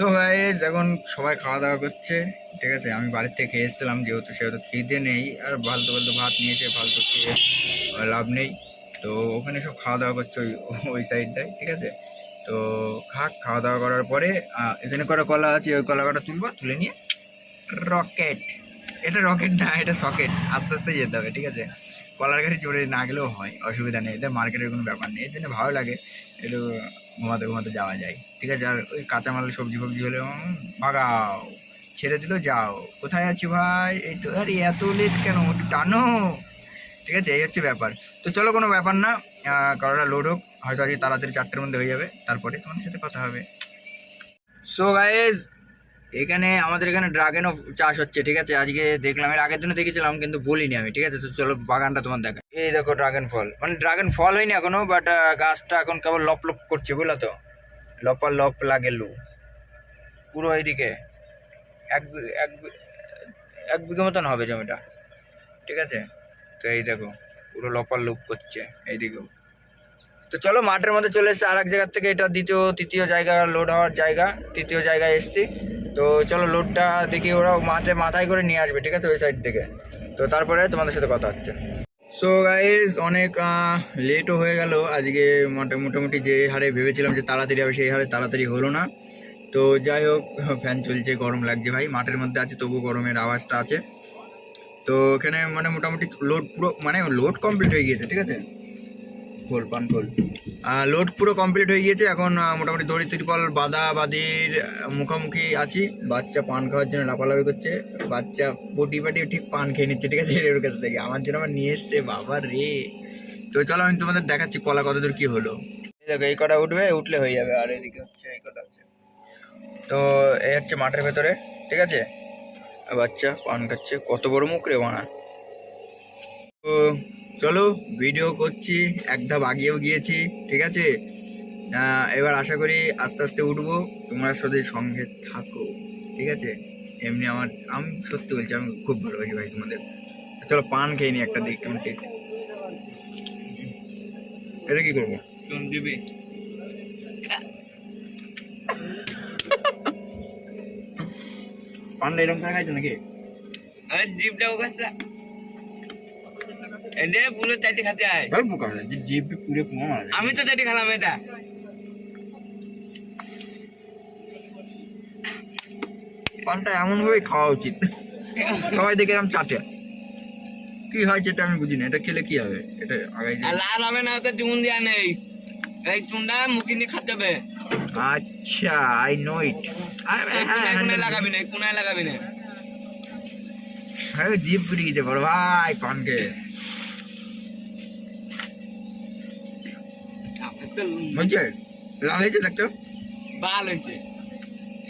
তো গাইস এখন সবাই খাওয়া দাওয়া করছে, ঠিক আছে। আমি বাড়ির থেকে খেয়ে এসেছিলাম, সেহেতু খিদে নেই, আর ফালতু ফালতু ভাত নিয়েছে, ফালতু খেয়ে লাভ নেই। তো ওখানে সব খাওয়া দাওয়া করছে ওই সাইডটায়, ঠিক আছে। তো খাওয়া দাওয়া করার পরে এখানে কটা কলা আছে, ওই কলা কটা তুলে নিয়ে রকেট, এটা রকেট না, এটা সকেট, আস্তে আস্তে যেতে হবে, ঠিক আছে। কলার গাড়ি চড়ে না গেলেও হয়, অসুবিধা নেই, এদের মার্কেটের কোনো ব্যাপার নেই, এর জন্য ভালো লাগে, একটু ঘুমাতে ঘুমাতে যাওয়া যায়, ঠিক আছে। আর ওই কাঁচামাল সবজি ফবজি হলে ভাগাও, ছেড়ে দিল, যাও। কোথায় আছি ভাই? এই তো। আরে এত লেট কেন, একটু টানো, ঠিক আছে। এই হচ্ছে ব্যাপার। তো চলো, কোনো ব্যাপার না, কলাটা লোড হোক, হয়তো আজকে তাড়াতাড়ি 4টের মধ্যে হয়ে যাবে, তারপরে তোমাদের সাথে কথা হবে। সো গাইজ, আমাদের এখানে ড্রাগনও চাষ হচ্ছে, ঠিক আছে। আজকে দেখলাম, এর আগের দিনে দেখেছিলাম কিন্তু বলিনি আমি, ঠিক আছে। তো চলো বাগানটা তোমার দেখা। এই দেখো ড্রাগন ফল, মানে ড্রাগন ফল হয়নি এখনো, বাট গাছটা এখন কেবল লপ লপ করছে, বুঝলা তো, লপ লাগে লু পুরো এইদিকে এক এক এক বিঘা মতন হবে জমিটা, ঠিক আছে। তো এই দেখো পুরো লপ করছে এইদিকেও। তো চলো মাঠের মধ্যে চলে এসেছে আর এক জায়গার থেকে, এটা তৃতীয় জায়গা লোড হওয়ার জায়গা, তৃতীয় জায়গায় এসছি। তো চলো লোডটা দেখি, ওরা মাথায় করে নিয়ে আসবে, ঠিক আছে, ওই সাইড থেকে। তো তারপরে তোমাদের সাথে কথা হচ্ছে। সো গাইজ, অনেক লেটও হয়ে গেল আজকে, মোটামুটি যে হারে ভেবেছিলাম যে তাড়াতাড়ি হবে, সেই হারে তাড়াতাড়ি হলো না। তো যাই হোক, ফ্যান চলছে, গরম লাগছে ভাই, মাঠের মধ্যে আছে তবু গরমের আওয়াজটা আছে। তো এখানে মানে মোটামুটি লোড কমপ্লিট হয়ে গিয়েছে, ঠিক আছে। লোড পুরো কমপ্লিট হয়ে গিয়েছে, এখন মোটামুটি দড়ি ত্রিপল বাদির মুখোমুখি আছি। বাচ্চা পান খাওয়ার জন্য লাফালাফি করছে, বাচ্চা পটি ঠিক পান খেয়ে নিচ্ছে, ঠিক আছে, এর কাছ থেকে আমার জন্য আমার নিয়ে এসছে, বাবা রে। তো চলো আমি তোমাদের দেখাচ্ছি কলা কতদূর কি হলো। দেখো এই কটা উঠলে হয়ে যাবে, আর এদিকে হচ্ছে এই কটা হচ্ছে। তো এই হচ্ছে মাঠের ভেতরে, ঠিক আছে, বাচ্চা পান খাচ্ছে, কত বড় মুখ রে বানা। তো চলো ভিডিও করছি, এক ধাপ আগিয়েও গিয়েছি, ঠিক আছে। এবার আশা করি আস্তে আস্তে উঠবো, তোমরা সাথে সঙ্গে থাকো, ঠিক আছে। এমনি আমি সত্যি বলছি, আমি খুব ভালোবাসি ভাই তোমাদের। চলো পান খেয়ে নি একটা, দিক কেমন টেস্ট। এটা কি করবো দিবি? পানটা এরকম করে খাইছো নাকি? জিপটাও খাচ্ছে, এটা পুরো চারটে খাতে হয়, জিপ পুরো আমি তো চারটে খেলাম। এটা পানটা এমন ভাবে খাওয়া উচিত, সবাই দেখে এরকম চাটে, কি হয় যেটা আমি বুঝি না, এটা খেলে কি হবে? এটা আগে লাল হবে না, ওটা চুন দেওয়া নেই, এই চুনটা মুখে নিয়ে খাতে হবে। আচ্ছা, আই নো ইট। কোনায় লাগাবি না, কোনায় লাগাবি না, হ্যাঁ জিপ পুড়ে গেছে বড় ভাই পানকে। বলছে লাল হয়েছে, দেখছো বাল হয়েছে,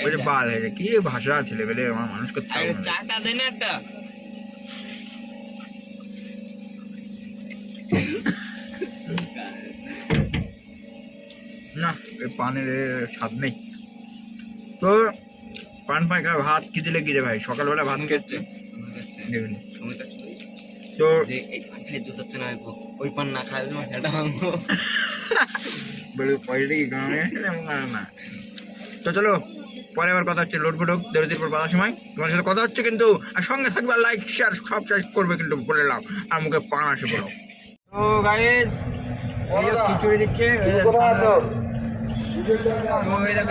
বলছে বাল হয়েছে। কি ভাষা ছেলেবেলে আমার মানুষ করতে চাটা দেয় না একটা। না পানের স্বাদ নেই। তো পান পাই খায়, ভাত কি দিলে কি রে ভাই, সকালবেলা ভাত খেয়েছে তো ওই পান না খাই সেটা বলে পয়সা কি না। তো চলো পরে আবার কথা হচ্ছে, লোড ফোট দেড় পর বাধার সময় তোমার সাথে কথা হচ্ছে কিন্তু, আর সঙ্গে থাকবে, লাইক শেয়ার সব শেয়ার করবে কিন্তু, বলে লাভ, আর মুখে পান আসে বলো। তো গাইস খিচুড়ি দিচ্ছে,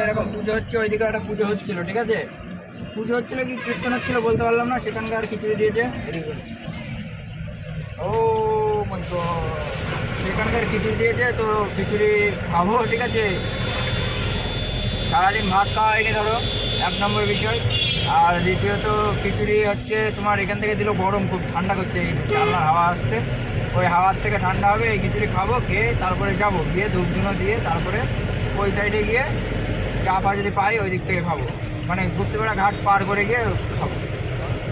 এরকম পুজো হচ্ছে, ওইদিকে একটা পুজো হচ্ছিল, ঠিক আছে। পুজো হচ্ছিল কি কীর্তন হচ্ছিল বলতে পারলাম না, সেখানকার খিচুড়ি দিয়েছে। ও মাই গড, সেখানকার খিচুড়ি দিয়েছে, তো খিচুড়ি খাবো, ঠিক আছে। সারাদিন ভাত খাওয়া হয়নি ধরো, 1 নম্বর বিষয়। আর দ্বিতীয়ত খিচুড়ি হচ্ছে তোমার এখান থেকে দিল গরম, খুব ঠান্ডা করছে, এই জানলার হাওয়া আসতে, ওই হাওয়ার থেকে ঠান্ডা হবে। এই খিচুড়ি খাবো, খেয়ে তারপরে যাবো, গিয়ে ধূপ ধুনো দিয়ে তারপরে ওই সাইডে গিয়ে চা ফা যদি পাই ওই দিক থেকে খাবো, মানে গুপ্তবেড়া ঘাট পার করে গিয়ে খাবো।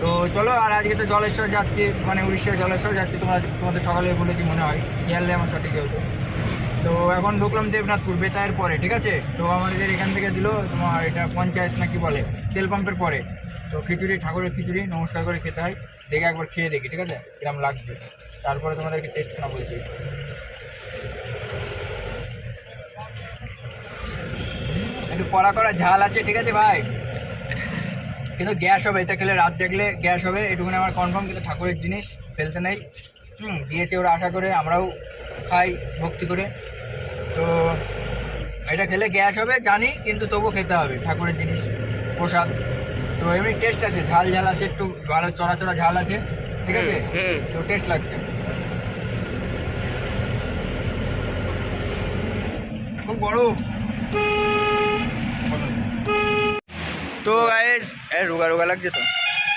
তো চলো, আর আজকে তো জলেশ্বর যাচ্ছি, মানে উড়িষ্যার জলেশ্বর যাচ্ছি, তোমাদের সকালে বলেছি মনে হয়, খেয়ালে আমার সঠিক হতো। তো এখন ঢুকলাম দেবনাথপুর বেতায়ের পরে, ঠিক আছে। তো আমাদের এখান থেকে দিল তোমার এটা পঞ্চায়েত নাকি বলে, তেল পাম্পের পরে। তো খিচুড়ি, ঠাকুরের খিচুড়ি নমস্কার করে খেতে হয়, দেখে একবার খেয়ে দেখি, ঠিক আছে, কিরম লাগছে, তারপরে তোমাদেরকে টেস্ট না বলছি। একটু কড়া কড়া ঝাল আছে, ঠিক আছে ভাই, কিন্তু গ্যাস হবে, এটা খেলে রাত জাগলে গ্যাস হবে, এটুকুনি আমার কনফার্ম। কিন্তু ঠাকুরের জিনিস ফেলতে নেই, দিয়েছে ওরা আশা করে, আমরাও খাই ভক্তি করে। তো এটা খেলে গ্যাস হবে জানি, কিন্তু তবুও খেতে হবে, ঠাকুরের জিনিস, প্রসাদ। তো এমনি টেস্ট আছে, ঝাল ঝাল আছে, একটু ভালো চড়া চড়া ঝাল আছে, ঠিক আছে, তো টেস্ট লাগছে, খুব গরম। তো গাইস রোগা রোগা লাগছে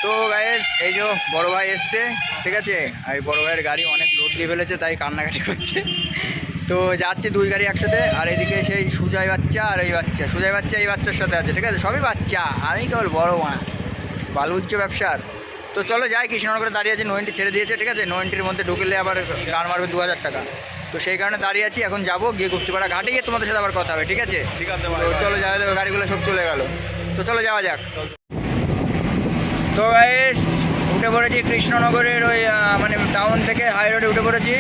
তো গাইস এই যে বড় ভাই এসছে, ঠিক আছে, আর এই বড় ভাইয়ের গাড়ি অনেক লোড দিয়ে ফেলেছে, তাই কান্নাকাটি করছে। তো যাচ্ছে দুই গাড়ি একসাথে, আর এদিকে সেই সুজয় বাচ্চা আর এই বাচ্চা, সুজয় বাচ্চা এই বাচ্চার সাথে আছে, ঠিক আছে, সবই বাচ্চা, আমি কেবল বড় মা, বালুজ্জ ব্যবসার। তো চলো যাই, কৃষ্ণনগরে দাঁড়িয়ে আছে, 90 ছেড়ে দিয়েছে, ঠিক আছে, 90-র মধ্যে ঢুকলে আবার গান মারবে 2000 টাকা। তো সেই কারণে দাঁড়িয়ে আছি, এখন যাবো, গিয়ে গুপ্তিপাড়া ঘাটে গিয়ে তোমাদের সাথে আবার কথা হবে, ঠিক আছে। তো চলো যাওয়া যাবে, গাড়িগুলো সব চলে গেল, তো চলো যাওয়া যাক। তো গাইস উঠে পড়েছি কৃষ্ণনগরের ওই মানে টাউন থেকে হাই রোডে উঠে পড়েছি।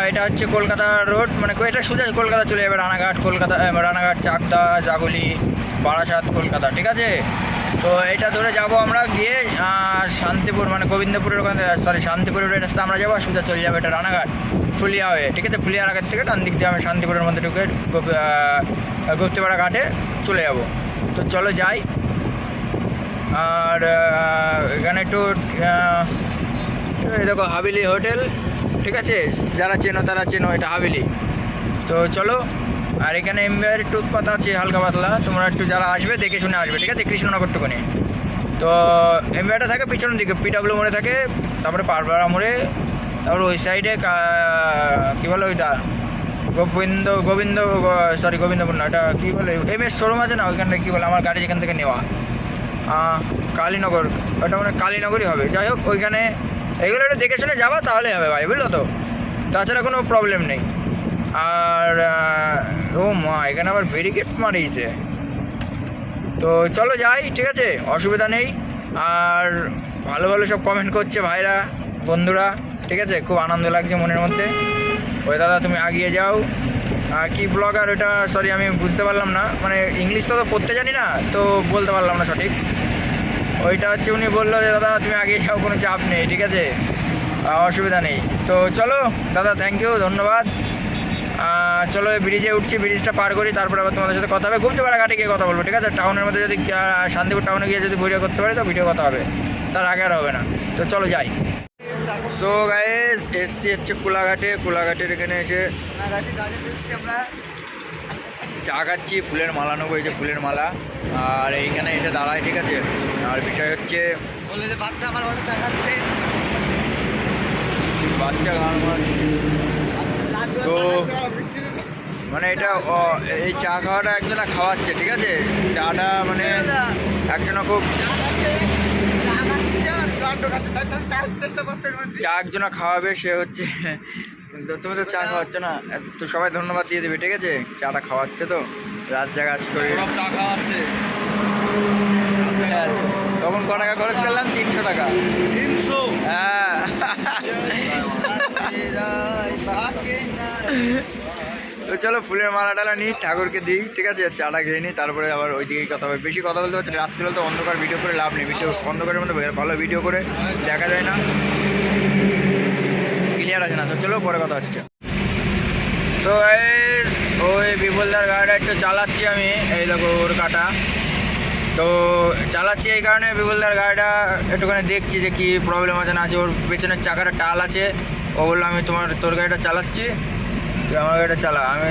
এটা হচ্ছে কলকাতা রোড, মানে এটা সোজা কলকাতা চলে যাবে, রানাঘাট কলকাতা, রানাঘাট, চাকদা, জাগুলি, বারাসাত, কলকাতা, ঠিক আছে। তো এটা ধরে যাব আমরা, গিয়ে শান্তিপুর মানে গোবিন্দপুরের ওখানে, সরি শান্তিপুরের রাস্তা আমরা যাবো, সোজা চলে যাবো এটা রানাঘাট ফুলিয়া হয়ে, ঠিক আছে, ফুলিয়ার আগের থেকে ডান দিক দিয়ে আমি শান্তিপুরের মধ্যে ঢুকে গুপ্তিপাড়া ঘাটে চলে যাব। তো চলো যাই। আর এখানে একটু এই দেখো হাভেলি হোটেল, ঠিক আছে, যারা চেনো তারা চেনো, এটা হাভেলি। তো চলো, আর এখানে এমবিআর একটু উৎপাত আছে হালকা পাতলা, তোমরা একটু যারা আসবে দেখে শুনে আসবে, ঠিক আছে, কৃষ্ণনগরটুকুনি। তো এমবিআরটা থাকে পিছনের দিকে, পিডাব্লিউ মোড়ে থাকে, তারপরে পারপাড়া মোড়ে, তারপরে ওই সাইডে কী বলো ওইটা গোবিন্দপুর না, এটা কী বলে এমএস শোরুম আছে না, ওইখানটা কী বলে, আমার গাড়ি যেখান থেকে নেওয়া কালীনগর, ওটা মানে কালীনগরই হবে। যাই হোক, ওইখানে এইগুলো একটু দেখে শুনে যাবা, তাহলে হবে ভাই, বুঝলো তো, তাছাড়া কোনো প্রবলেম নেই। আর ও মা, এখানে আবার ব্যারিকেড মারিয়েছে। তো চলো যাই, ঠিক আছে, অসুবিধা নেই। আর ভালো ভালো সব কমেন্ট করছে ভাইরা, বন্ধুরা, ঠিক আছে, খুব আনন্দ লাগছে মনের মধ্যে। ওই দাদা তুমি আগিয়ে যাও, কি ব্লগার ওটা, সরি আমি বুঝতে পারলাম না, মানে ইংলিশ তো পড়তে জানি না, তো বলতে পারলাম না সঠিক। ওইটা হচ্ছে উনি বললো যে দাদা তুমি আগিয়ে যাও, কোনো চাপ নেই, ঠিক আছে, অসুবিধা নেই। তো চলো দাদা, থ্যাংক ইউ, ধন্যবাদ। চলো ব্রিজে উঠছি, ব্রিজটা পার করি, তারপরে আবার তোমাদের সাথে কথা হবে, গুপ্তিপাড়া ঘাটে গিয়ে কথা বলবো, ঠিক আছে। টাউনের মধ্যে যদি শান্তিপুর টাউনে গিয়ে যদি ভিডিও করতে পারি তো ভিডিও কথা হবে, তার আগে আর হবে না। তো চলো যাই। তো গাইস এসছি হচ্ছে কোলাঘাটের এখানে এসে আমরা চা খাচ্ছি, ফুলের মালা নেবো, এই যে ফুলের মালা, আর এইখানে এসে দাঁড়ায়, ঠিক আছে। আর বিষয় হচ্ছে বাচ্চা গান মারছে, তো মানে এটা এই চা খাওয়াটা একজনা খাওয়াচ্ছে, ঠিক আছে, চাটা মানে একজনা খুব চা একজনা খাওয়াবে, সে হচ্ছে তুমি তো চা খাওয়াচ্ছ না, তো সবাই ধন্যবাদ দিয়ে দেবে, ঠিক আছে, চাটা খাওয়াচ্ছে, তো রাত জায়গা করে চা খাওয়াচ্ছে। তখন ক টাকা খরচ করলাম? 300 টাকা। 300? হ্যাঁ। তো চলো ফুলের মালা টালা নিই, ঠাকুরকে দিই, ঠিক আছে, চাটা খেয়ে নিই, তারপরে আবার ওই দিকেই কথা হবে। বেশি কথা বলতে পারছি, রাত্রিবেলা তো অন্ধকার, ভিডিও করে লাভ নেই, ভিডিও অন্ধকারের মধ্যে ভালো ভিডিও করে দেখা যায় না, ক্লিয়ার আছে না। তো চলো পরে কথা হচ্ছে। তো ওই বিপুলদার গাড়িটা একটু চালাচ্ছি আমি, এই দেখো ওর কাটা, তো চালাচ্ছি এই কারণে বিপুলদার গাড়িটা একটুখানি দেখছি যে কী প্রবলেম আছে না আছে। ওর পেছনের চাকাটা টাল আছে, ও বললো আমি তোর গাড়িটা চালাচ্ছি, তুই আমার গাড়িটা চালা, আমি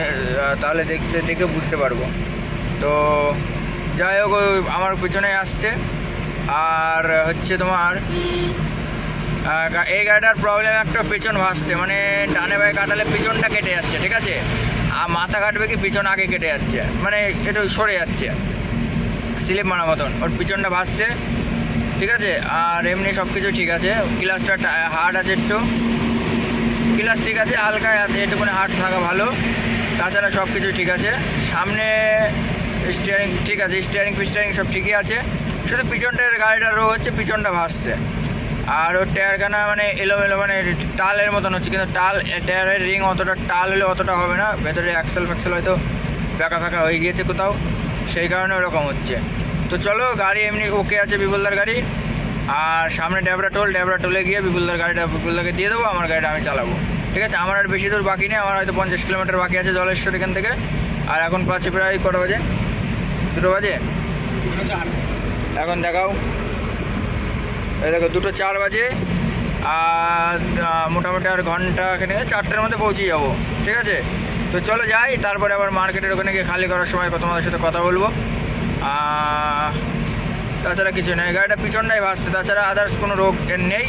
তাহলে দেখে বুঝতে পারবো। তো যাই হোক, আমার পিছনে আসছে। আর হচ্ছে তোমার এই গাড়িটার প্রবলেম একটা, পেছন ভাসছে, মানে ডানে বাই কাটালে পিছনটা কেটে যাচ্ছে, ঠিক আছে, আর মাথা কাটবে কি পিছন আগে কেটে যাচ্ছে, মানে একটু সরে যাচ্ছে স্লিপ মারা মতন, ওর পিছনটা ভাসছে, ঠিক আছে। আর এমনি সব কিছু ঠিক আছে, গ্লাসটা হার্ড আছে, একটু গ্লাস ঠিক আছে, হালকা একটুখানি হার্ড থাকা ভালো, তাছাড়া সব কিছু ঠিক আছে। সামনে স্টিয়ারিং ঠিক আছে, স্টিয়ারিং সব ঠিকই আছে, শুধু পিছনটার গাড়িটা রো হচ্ছে, পিছনটা ভাসছে। আর ওর টায়ারখানা মানে এলোমেলো, মানে টালের মতন হচ্ছে, কিন্তু টায়ারের রিং অতটা টাল হলে অতটা হবে না, ভেতরে অ্যাক্সেল ফ্যাক্সেল হয়তো ফাঁকা হয়ে গিয়েছে কোথাও, সেই কারণে ওরকম হচ্ছে। তো চলো, গাড়ি এমনি ওকে আছে বিপুলদার গাড়ি, আর সামনে ড্যাবরা টোলে গিয়ে বিপুলদার গাড়িটা বিপুলদাকে দিয়ে দেবো, আমার গাড়িটা আমি চালাবো। ঠিক আছে, আমার আর বেশি দূর বাকি নেই, আমার হয়তো 50 কিলোমিটার বাকি আছে জলেশ্বর এখান থেকে। আর এখন পাচ্ছে প্রায় কটা বাজে, 2টো বাজে এখন, দেখাও এই দেখো 2:04 বাজে। আর মোটামুটি আর ঘন্টা এখানে 4টের মধ্যে পৌঁছে যাবো। ঠিক আছে, তো চলো যাই, তারপরে আবার মার্কেটের ওখানে গিয়ে খালি করার সময় তোমাদের সাথে কথা বলবো। তাছাড়া কিছু নেই, গাড়িটা পিছনটাই ভাসছে, তাছাড়া আদার্স কোনো রোগ এর নেই।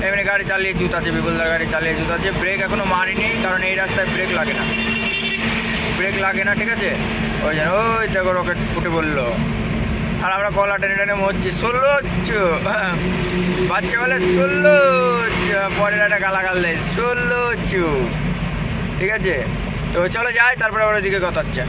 এমনি গাড়ি চালিয়ে জুত আছে, বিপুলদার গাড়ি চালিয়ে জুত আছে। ব্রেক এখনও মারিনি, কারণ এই রাস্তায় ব্রেক লাগে না। ঠিক আছে, ওই জন্য ওই দেখো রকেট ফুটে বললো, আর আমরা কলা টেনে মরছি। 16 বাচ্চা বলে 16, পরের একটা গালাগাল দেয় 16। ঠিক আছে, তো চলো যাই, তারপরে ওর দিকে কথা হচ্ছে।